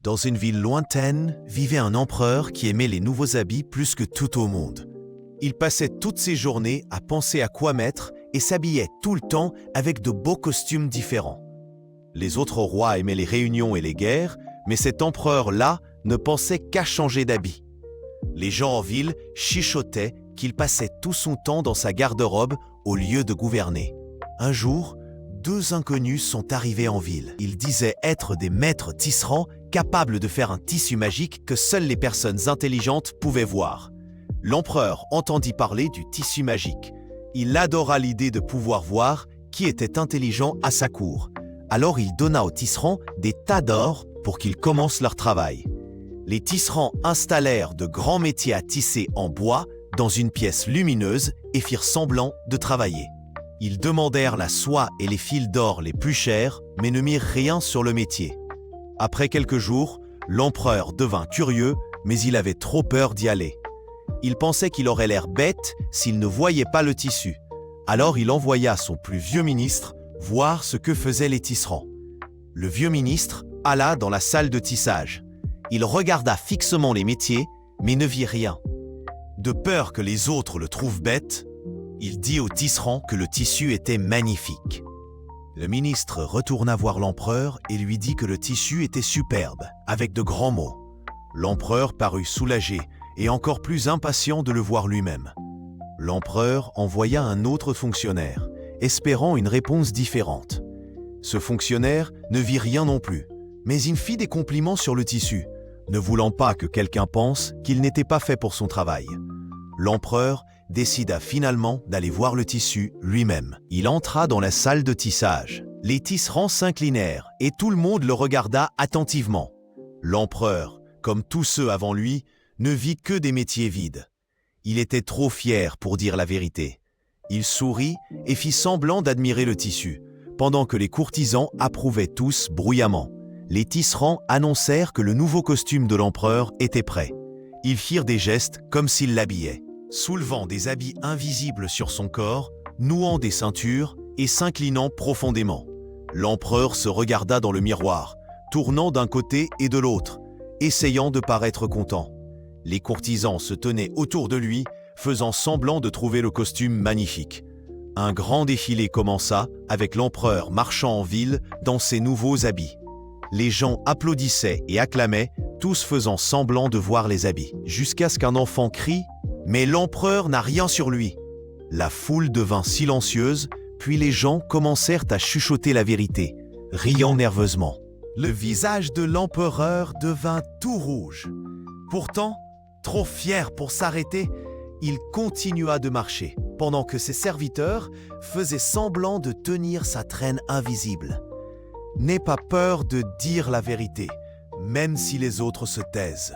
Dans une ville lointaine, vivait un empereur qui aimait les nouveaux habits plus que tout au monde. Il passait toutes ses journées à penser à quoi mettre et s'habillait tout le temps avec de beaux costumes différents. Les autres rois aimaient les réunions et les guerres, mais cet empereur-là ne pensait qu'à changer d'habit. Les gens en ville chuchotaient qu'il passait tout son temps dans sa garde-robe au lieu de gouverner. Un jour, deux inconnus sont arrivés en ville. Ils disaient être des maîtres tisserands capables de faire un tissu magique que seules les personnes intelligentes pouvaient voir. L'empereur entendit parler du tissu magique. Il adora l'idée de pouvoir voir qui était intelligent à sa cour. Alors il donna aux tisserands des tas d'or pour qu'ils commencent leur travail. Les tisserands installèrent de grands métiers à tisser en bois dans une pièce lumineuse et firent semblant de travailler. Ils demandèrent la soie et les fils d'or les plus chers, mais ne mirent rien sur le métier. Après quelques jours, l'empereur devint curieux, mais il avait trop peur d'y aller. Il pensait qu'il aurait l'air bête s'il ne voyait pas le tissu. Alors il envoya son plus vieux ministre voir ce que faisaient les tisserands. Le vieux ministre alla dans la salle de tissage. Il regarda fixement les métiers, mais ne vit rien. De peur que les autres le trouvent bête, il dit au tisserand que le tissu était magnifique. Le ministre retourna voir l'empereur et lui dit que le tissu était superbe, avec de grands mots. L'empereur parut soulagé et encore plus impatient de le voir lui-même. L'empereur envoya un autre fonctionnaire, espérant une réponse différente. Ce fonctionnaire ne vit rien non plus, mais il fit des compliments sur le tissu, ne voulant pas que quelqu'un pense qu'il n'était pas fait pour son travail. L'empereur décida finalement d'aller voir le tissu lui-même. Il entra dans la salle de tissage. Les tisserands s'inclinèrent et tout le monde le regarda attentivement. L'empereur, comme tous ceux avant lui, ne vit que des métiers vides. Il était trop fier pour dire la vérité. Il sourit et fit semblant d'admirer le tissu, pendant que les courtisans approuvaient tous bruyamment. Les tisserands annoncèrent que le nouveau costume de l'empereur était prêt. Ils firent des gestes comme s'ils l'habillaient, soulevant des habits invisibles sur son corps, nouant des ceintures et s'inclinant profondément. L'empereur se regarda dans le miroir, tournant d'un côté et de l'autre, essayant de paraître content. Les courtisans se tenaient autour de lui, faisant semblant de trouver le costume magnifique. Un grand défilé commença, avec l'empereur marchant en ville dans ses nouveaux habits. Les gens applaudissaient et acclamaient, tous faisant semblant de voir les habits, jusqu'à ce qu'un enfant crie « Mais l'empereur n'a rien sur lui !» La foule devint silencieuse, puis les gens commencèrent à chuchoter la vérité, riant nerveusement. Le visage de l'empereur devint tout rouge. Pourtant, trop fier pour s'arrêter, il continua de marcher, pendant que ses serviteurs faisaient semblant de tenir sa traîne invisible. N'aie pas peur de dire la vérité, même si les autres se taisent.